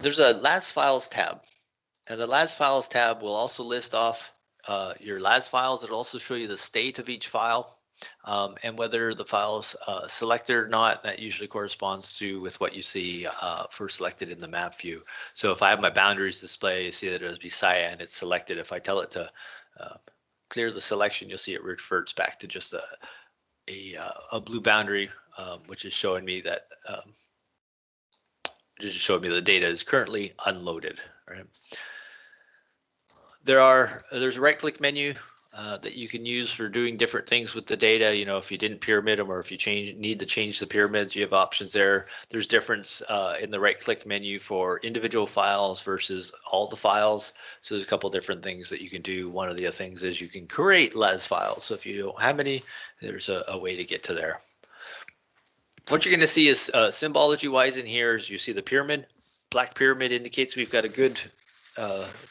there's a LAS files tab, and the LAS files tab will also list off your LAS files. It'll also show you the state of each file and whether the file's selected or not. That usually corresponds to with what you see for selected in the map view. So if I have my boundaries display, you see that it'll be cyan, it's selected. If I tell it to clear the selection, you'll see it reverts back to just a blue boundary, which is showing me that just showing me the data is currently unloaded. Right. There's a right-click menu that you can use for doing different things with the data. You know, if you didn't pyramid them or if you need to change the pyramids, you have options there. There's difference in the right-click menu for individual files versus all the files. So there's a couple different things that you can do. One of the things is you can create LAS files. So if you don't have any, there's a way to get to there. What you're going to see is symbology-wise in here is you see the pyramid. Black pyramid indicates we've got a good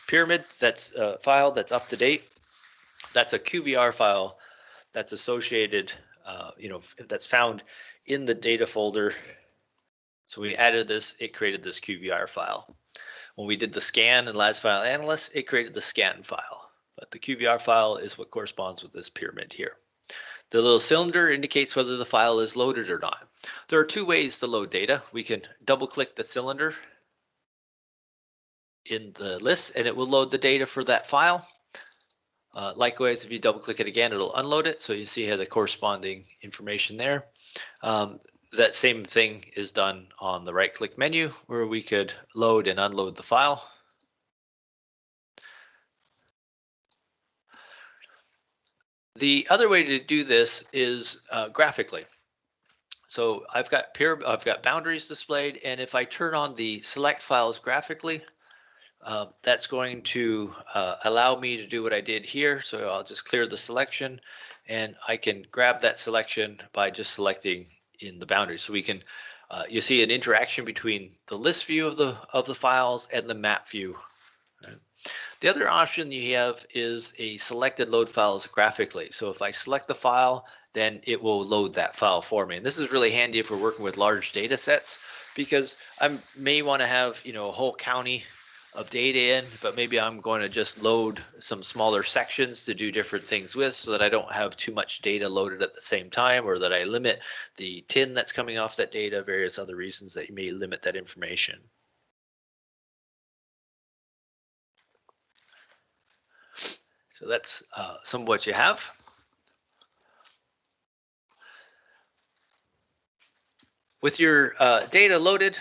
pyramid that's file that's up to date. That's a QVR file that's associated, you know, that's found in the data folder. So we added this, it created this QVR file. When we did the scan in LAS file analyst, it created the scan file. But the QVR file is what corresponds with this pyramid here. The little cylinder indicates whether the file is loaded or not. There are two ways to load data. We can double click the cylinder in the list and it will load the data for that file. Likewise, if you double click it again, it'll unload it. So you see here the corresponding information there. That same thing is done on the right click menu where we could load and unload the file. The other way to do this is graphically. So I've got boundaries displayed, and if I turn on the select files graphically, that's going to allow me to do what I did here. So I'll just clear the selection, and I can grab that selection by just selecting in the boundary. So we can, you see an interaction between the list view of the files and the map view. Right? The other option you have is a selected load files graphically. So if I select the file, then it will load that file for me. And this is really handy if we're working with large data sets, because I may want to have, you know, a whole county of data in, but maybe I'm going to just load some smaller sections to do different things with so that I don't have too much data loaded at the same time, or that I limit the tin that's coming off that data, various other reasons that you may limit that information. So that's some of what you have. With your data loaded,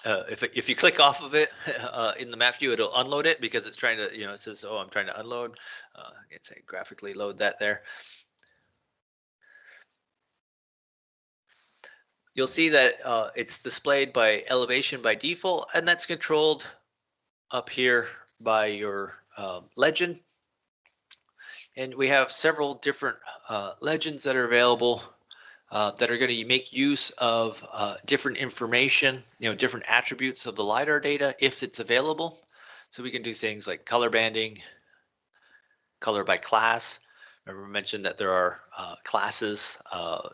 if you click off of it in the map view, it'll unload it because it's trying to, you know, it says, oh, I'm trying to unload. I can say graphically load that there. You'll see that it's displayed by elevation by default, and that's controlled up here by your legend. And we have several different legends that are available that are going to make use of different information, you know, different attributes of the LIDAR data if it's available. So we can do things like color banding, color by class. Remember, I mentioned that there are classes,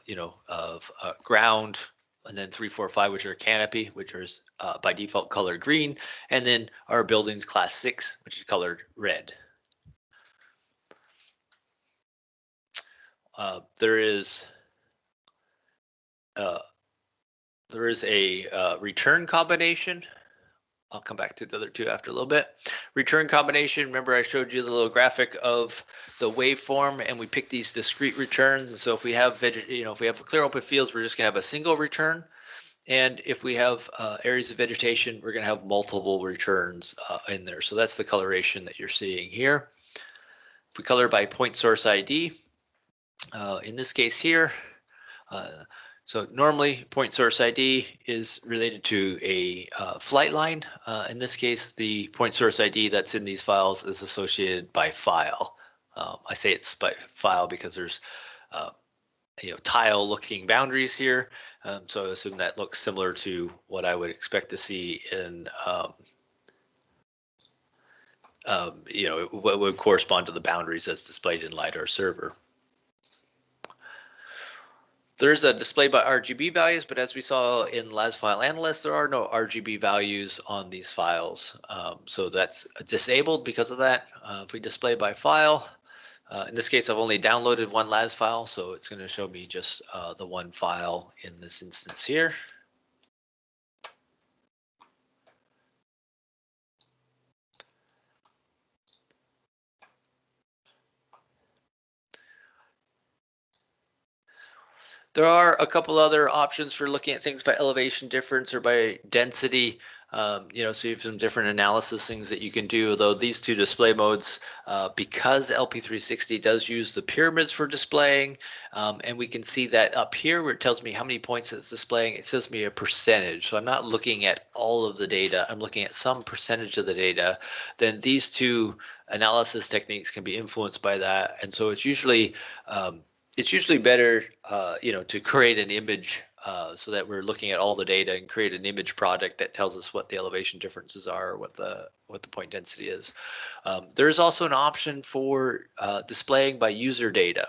you know, of ground, and then 3, 4, 5, which are canopy, which is by default colored green, and then our buildings class 6, which is colored red. There is a return combination. I'll come back to the other two after a little bit. Return combination, remember I showed you the little graphic of the waveform, and we pick these discrete returns. And so if we have, you know, if we have clear open fields, we're just gonna have a single return. And if we have areas of vegetation, we're gonna have multiple returns in there. So that's the coloration that you're seeing here. If we color by point source ID, in this case here, so normally point source ID is related to a flight line. In this case, the point source ID that's in these files is associated by file. I say it's by file because there's you know, tile looking boundaries here. So I assume that looks similar to what I would expect to see in you know, what would correspond to the boundaries as displayed in LIDAR server. There's a display by RGB values, but as we saw in LAS File Analyst, there are no RGB values on these files. So that's disabled because of that. If we display by file, in this case, I've only downloaded one LAS file, so it's going to show me just the one file in this instance here. There are a couple other options for looking at things by elevation difference or by density. You know, so you have some different analysis things that you can do, though these two display modes, because LP360 does use the pyramids for displaying, and we can see that up here where it tells me how many points it's displaying, it says me a percentage. So I'm not looking at all of the data, I'm looking at some percentage of the data. Then these two analysis techniques can be influenced by that. And so it's usually better, you know, to create an image so that we're looking at all the data and create an image product that tells us what the elevation differences are, or what the point density is. There is also an option for displaying by user data.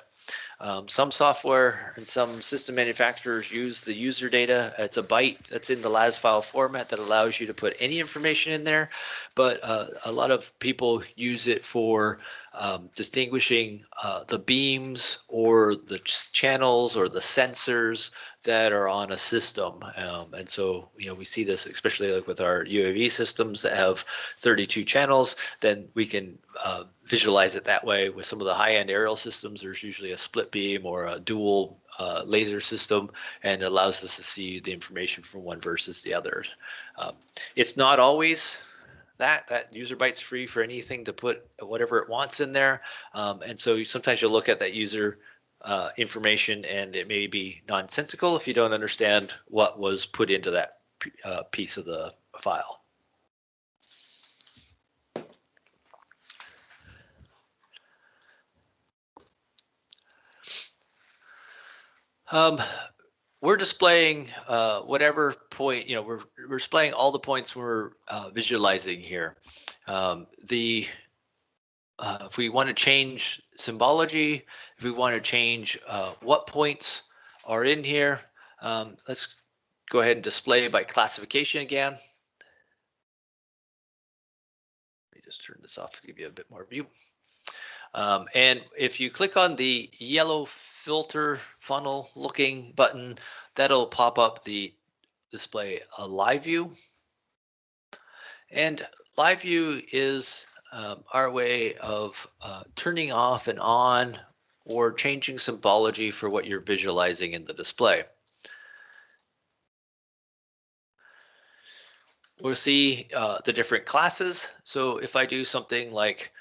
Some software and some system manufacturers use the user data. It's a byte that's in the LAS file format that allows you to put any information in there, but a lot of people use it for distinguishing the beams or the channels or the sensors that are on a system. And so, you know, we see this especially like with our UAV systems that have 32 channels, then we can visualize it that way. With some of the high-end aerial systems, there's usually a split beam or a dual laser system, and it allows us to see the information from one versus the other. It's not always that user byte's free for anything to put whatever it wants in there. And so sometimes you'll look at that user information and it may be nonsensical if you don't understand what was put into that piece of the file. We're displaying whatever point, you know, we're displaying all the points we're visualizing here. If we want to change symbology, if we want to change what points are in here, let's go ahead and display by classification again. Let me just turn this off to give you a bit more view. And if you click on the yellow filter funnel looking button, that'll pop up the display a live view. And live view is our way of turning off and on or changing symbology for what you're visualizing in the display. We'll see the different classes. So if I do something like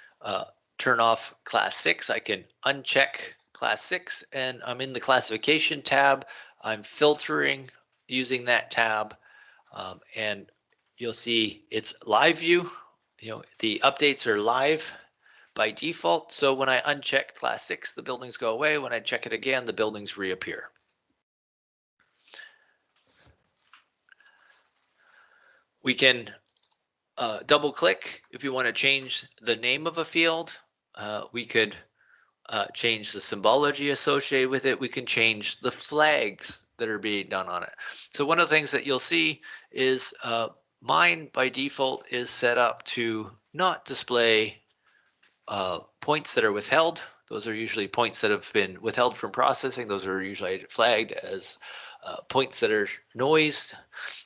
turn off class 6, I can uncheck class 6 and I'm in the classification tab. I'm filtering using that tab, and you'll see it's live view. You know, the updates are live by default. So when I uncheck class 6, the buildings go away. When I check it again, the buildings reappear. We can double click if you want to change the name of a field. We could change the symbology associated with it. We can change the flags that are being done on it. So one of the things that you'll see is mine by default is set up to not display points that are withheld. Those are usually points that have been withheld from processing. Those are usually flagged as points that are noised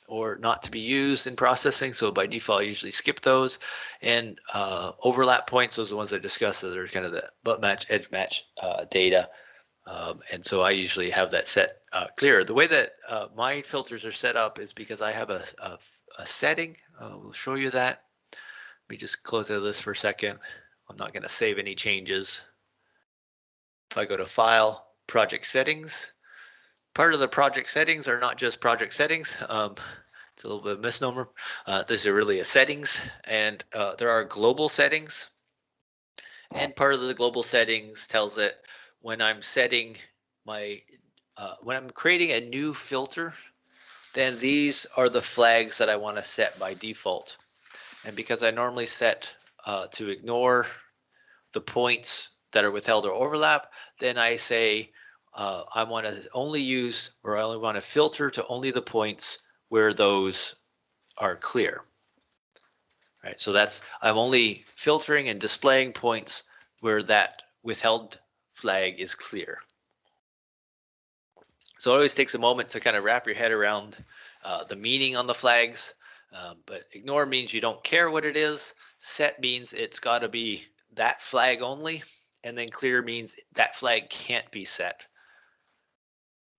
or not to be used in processing. So by default, I usually skip those. And overlap points, those are the ones I discussed. So they're kind of the butt match, edge match data. And so I usually have that set clear. The way that my filters are set up is because I have a setting. We'll show you that. Let me just close out of this for a second. I'm not going to save any changes. If I go to File, Project Settings, part of the project settings are not just project settings. It's a little bit of a misnomer. These are really a settings, and there are global settings. And part of the global settings tells it when I'm setting my, when I'm creating a new filter, then these are the flags that I want to set by default. And because I normally set to ignore the points that are withheld or overlap, then I say I want to only use, or I only want to filter to only the points where those are clear. Right, so I'm only filtering and displaying points where that withheld flag is clear. So it always takes a moment to kind of wrap your head around the meaning on the flags, but ignore means you don't care what it is. Set means it's got to be that flag only, and then clear means that flag can't be set.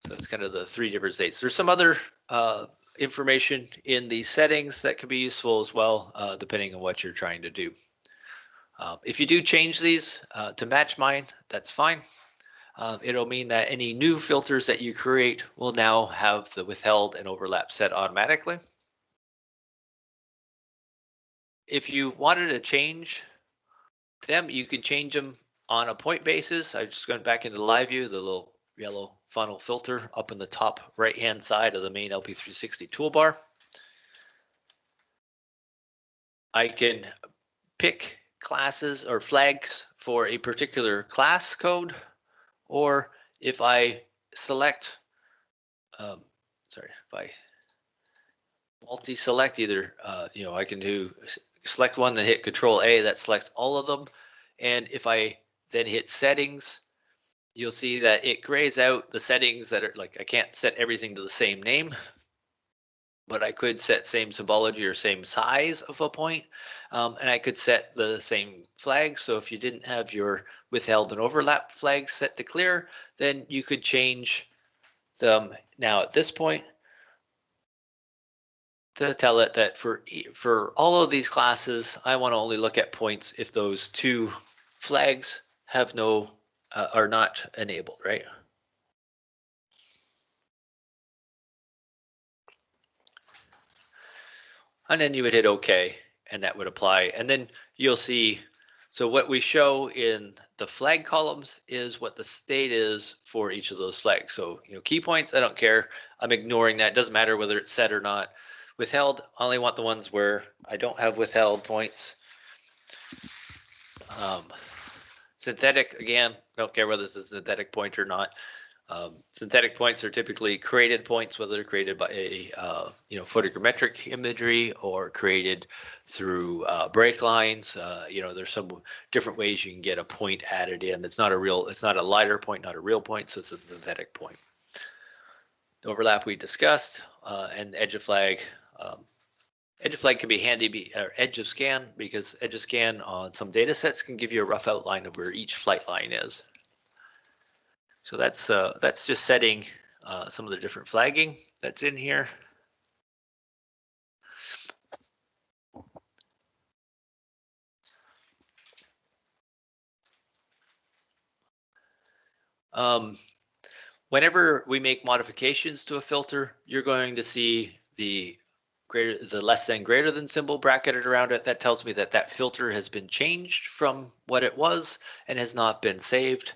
So it's kind of the three different states. There's some other information in the settings that can be useful as well, depending on what you're trying to do. If you do change these to match mine, that's fine. It'll mean that any new filters that you create will now have the withheld and overlap set automatically. If you wanted to change them, you can change them on a point basis. I just went back into the live view, the little yellow funnel filter up in the top right hand side of the main LP360 toolbar. I can pick classes or flags for a particular class code, or if I select, if I multi-select either, I can do select one, then hit Control A, that selects all of them. And if I then hit settings, you'll see that it grays out the settings that are like, I can't set everything to the same name, but I could set same symbology or same size of a point, and I could set the same flag. So if you didn't have your withheld and overlap flags set to clear, then you could change them now at this point to tell it that for all of these classes, I want to only look at points if those two flags have no are not enabled, right? And then you would hit OK, and that would apply. And then you'll see, so what we show in the flag columns is what the state is for each of those flags. So, key points, I don't care. I'm ignoring that. It doesn't matter whether it's set or not. Withheld, I only want the ones where I don't have withheld points. Synthetic, again, don't care whether it's a synthetic point or not. Synthetic points are typically created points, whether they're created by a photogrammetric imagery or created through break lines. There's some different ways you can get a point added in. It's not a LIDAR point, not a real point, so it's a synthetic point. Overlap we discussed, and edge of flag. Edge of flag can be handy, or edge of scan, because edge of scan on some data sets can give you a rough outline of where each flight line is. So that's just setting some of the different flagging that's in here. Whenever we make modifications to a filter, you're going to see the less than greater than symbol bracketed around it. That tells me that that filter has been changed from what it was and has not been saved.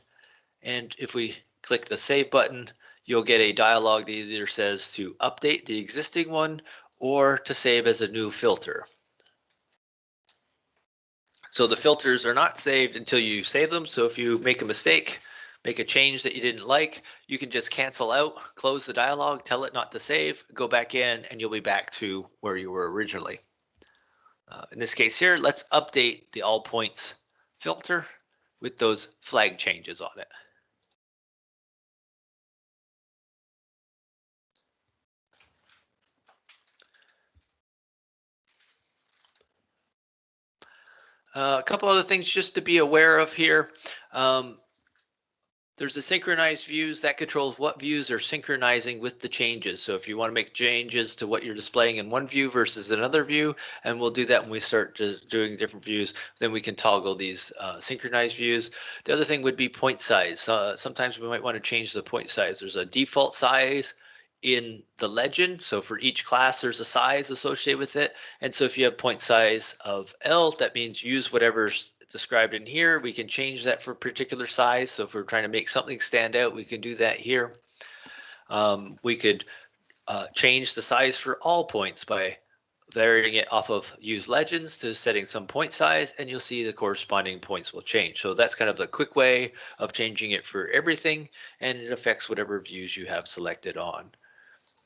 And if we click the save button, you'll get a dialog that either says to update the existing one or to save as a new filter. So the filters are not saved until you save them. So if you make a mistake, make a change that you didn't like, you can just cancel out, close the dialog, tell it not to save, go back in, and you'll be back to where you were originally. In this case here, let's update the all points filter with those flag changes on it. A couple other things just to be aware of here. There's a synchronized views that controls what views are synchronizing with the changes. So if you want to make changes to what you're displaying in one view versus another view, and we'll do that when we start doing different views, then we can toggle these synchronized views. The other thing would be point size. Sometimes we might want to change the point size. There's a default size in the legend. So for each class, there's a size associated with it. And so if you have point size of L, that means use whatever's described in here. We can change that for a particular size. So if we're trying to make something stand out, we can do that here. We could change the size for all points by varying it off of use legends to setting some point size, and you'll see the corresponding points will change. So that's kind of the quick way of changing it for everything, and it affects whatever views you have selected on.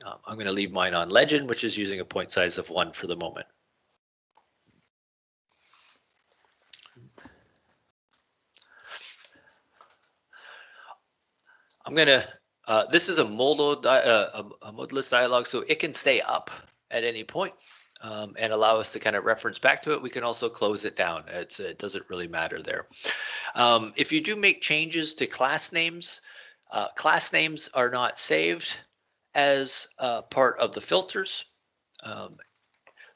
I'm going to leave mine on legend, which is using a point size of 1 for the moment. I'm going to, this is a Moodless Dialogue, so it can stay up at any point and allow us to kind of reference back to it. We can also close it down. It doesn't really matter there. If you do make changes to class names are not saved as part of the filters.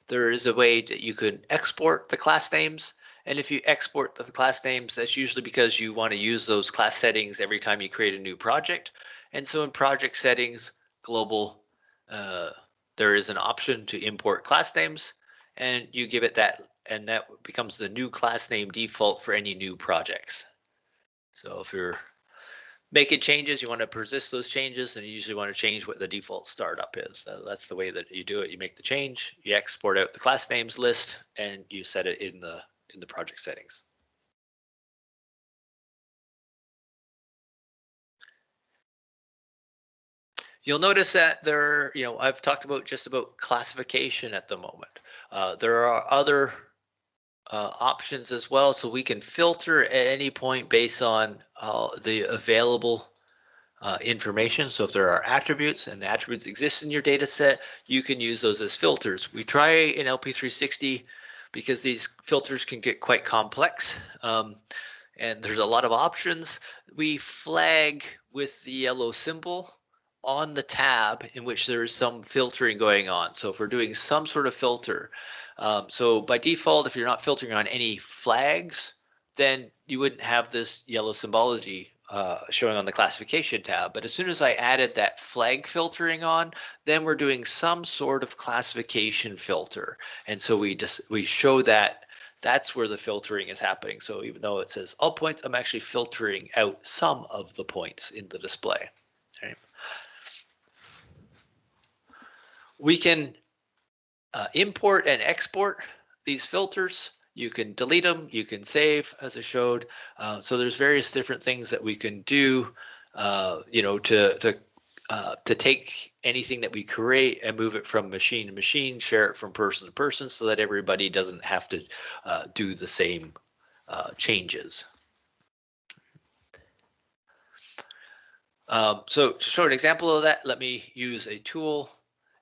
There is a way that you can export the class names. And if you export the class names, that's usually because you want to use those class settings every time you create a new project. And so in project settings, global, there is an option to import class names, and you give it that, and that becomes the new class name default for any new projects. So if you're making changes, you want to persist those changes, and you usually want to change what the default startup is. So that's the way that you do it. You make the change, you export out the class names list, and you set it in the project settings. You'll notice that there, I've talked about just about classification at the moment. There are other options as well, so we can filter at any point based on the available information. So if there are attributes and the attributes exist in your data set, you can use those as filters. We try in LP360 because these filters can get quite complex and there's a lot of options. We flag with the yellow symbol on the tab in which there is some filtering going on. So if we're doing some sort of filter, so by default, if you're not filtering on any flags, then you wouldn't have this yellow symbology showing on the classification tab. But as soon as I added that flag filtering on, then we're doing some sort of classification filter. And so we show that that's where the filtering is happening. So even though it says all points, I'm actually filtering out some of the points in the display. Okay. We can import and export these filters. You can delete them, you can save, as I showed. So there's various different things that we can do, to take anything that we create and move it from machine to machine, share it from person to person, so that everybody doesn't have to do the same changes. So to show an example of that, let me use a tool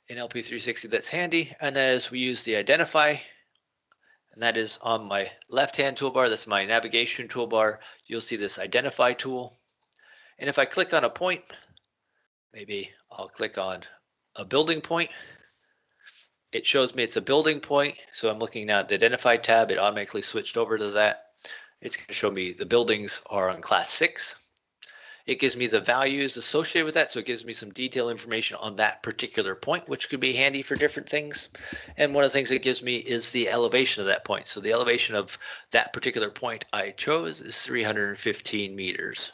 in LP360 that's handy, and that is we use the identify, and that is on my left-hand toolbar. That's my navigation toolbar. You'll see this identify tool. And if I click on a point, maybe I'll click on a building point. It shows me it's a building point. So I'm looking now at the identify tab. It automatically switched over to that. It's going to show me the buildings are on class 6. It gives me the values associated with that, so it gives me some detailed information on that particular point, which could be handy for different things. And one of the things it gives me is the elevation of that point. So the elevation of that particular point I chose is 315 meters.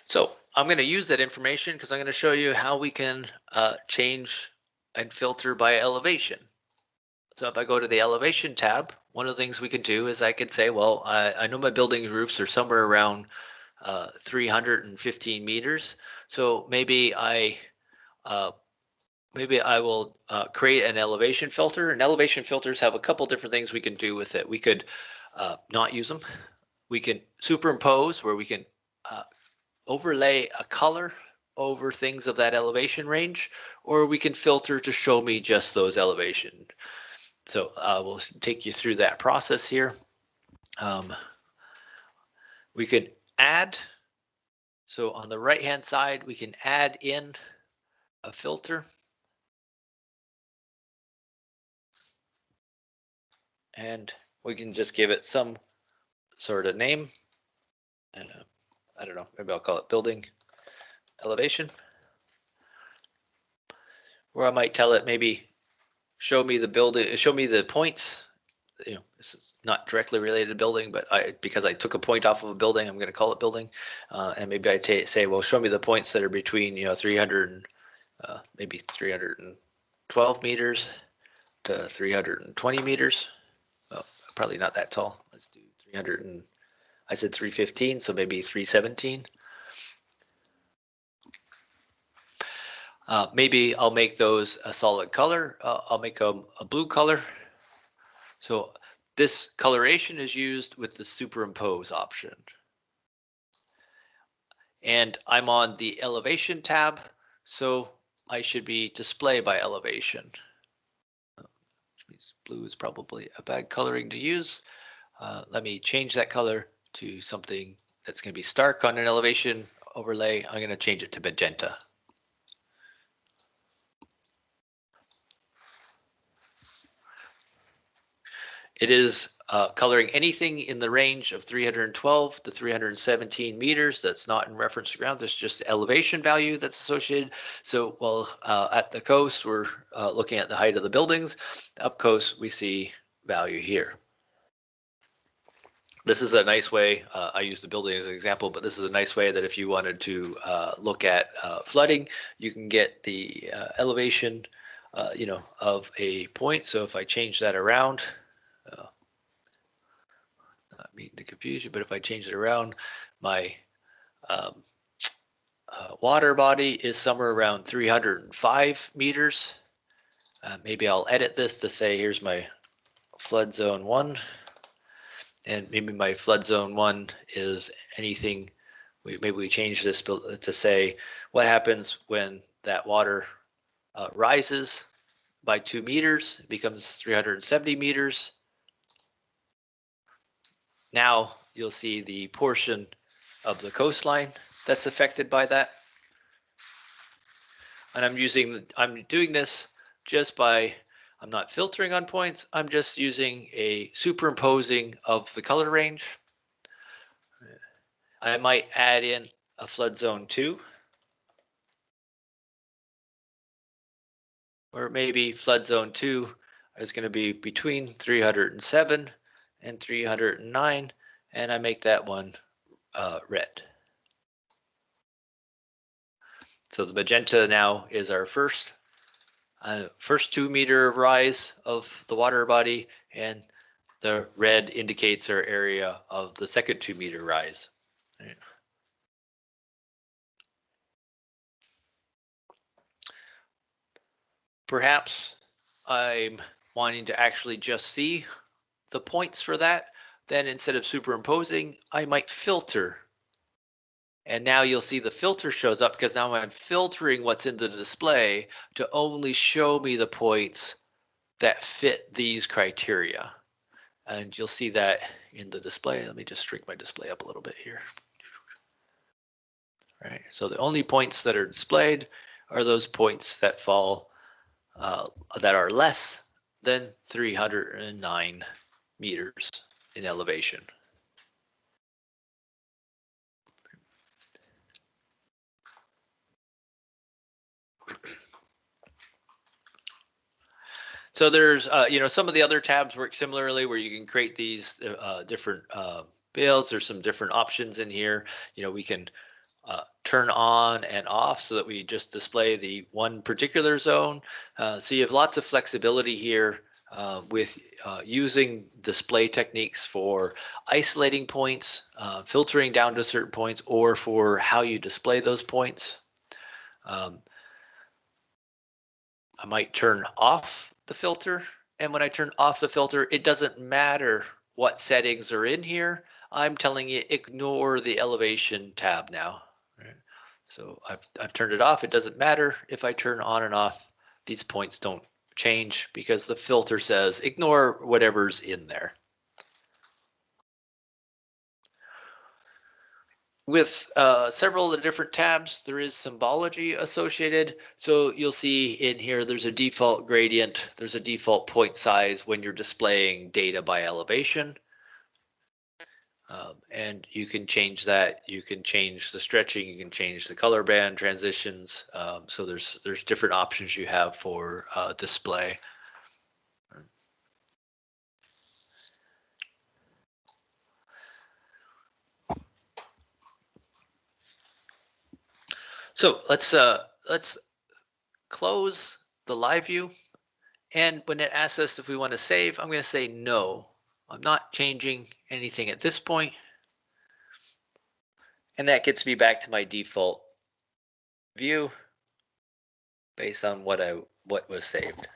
So I'm going to use that information because I'm going to show you how we can change and filter by elevation. So if I go to the elevation tab, one of the things we can do is I could say, well, I know my building roofs are somewhere around 315 meters. So maybe I will create an elevation filter. And elevation filters have a couple different things we can do with it. We could not use them. We can superimpose, where we can overlay a color over things of that elevation range, or we can filter to show me just those elevation. So we'll take you through that process here. We could add. So on the right hand side, we can add in a filter. And we can just give it some sort of name. I don't know, maybe I'll call it building elevation. Or I might tell it maybe show me the building, show me the points. You know, this is not directly related to building, but because I took a point off of a building, I'm going to call it building. And maybe I say, well, show me the points that are between, 300, maybe 312 meters to 320 meters. Well, probably not that tall. Let's do 300 and I said 315, so maybe 317. Maybe I'll make those a solid color. I'll make them a blue color. So this coloration is used with the superimpose option. And I'm on the elevation tab, so I should be display by elevation. Which means blue is probably a bad coloring to use. Let me change that color to something that's going to be stark on an elevation overlay. I'm going to change it to magenta. It is coloring anything in the range of 312 to 317 meters. That's not in reference to ground. There's just elevation value that's associated. So while at the coast, we're looking at the height of the buildings. Up coast, we see value here. This is a nice way, I use the building as an example, but this is a nice way that if you wanted to look at flooding, you can get the elevation, of a point. So if I change that around, not meaning to confuse you, but if I change it around, my water body is somewhere around 305 meters. Maybe I'll edit this to say, here's my flood zone 1. And maybe my flood zone 1 is anything, maybe we change this to say, what happens when that water rises by 2 meters, it becomes 370 meters. Now you'll see the portion of the coastline that's affected by that. And I'm doing this just by, I'm not filtering on points, I'm just using a superimposing of the color range. I might add in a flood zone 2. Or maybe flood zone 2 is going to be between 307 and 309, and I make that one red. So the magenta now is our first 2 meter rise of the water body, and the red indicates our area of the second 2 meter rise. Right. Perhaps I'm wanting to actually just see the points for that. Then instead of superimposing, I might filter. And now you'll see the filter shows up because now I'm filtering what's in the display to only show me the points that fit these criteria. And you'll see that in the display. Let me just shrink my display up a little bit here. All right, so the only points that are displayed are those points that fall, that are less than 309 meters in elevation. So there's, some of the other tabs work similarly where you can create these different builds. There's some different options in here. We can turn on and off so that we just display the one particular zone. So you have lots of flexibility here with using display techniques for isolating points, filtering down to certain points, or for how you display those points. I might turn off the filter, and when I turn off the filter, it doesn't matter what settings are in here. I'm telling you, ignore the elevation tab now. Right? So I've turned it off. It doesn't matter if I turn on and off. These points don't change because the filter says ignore whatever's in there. With several of the different tabs, there is symbology associated. So you'll see in here, there's a default gradient. There's a default point size when you're displaying data by elevation. And you can change that. You can change the stretching. You can change the color band transitions. So there's different options you have for display. So let's close the live view. And when it asks us if we want to save, I'm going to say no. I'm not changing anything at this point. And that gets me back to my default view based on what was saved.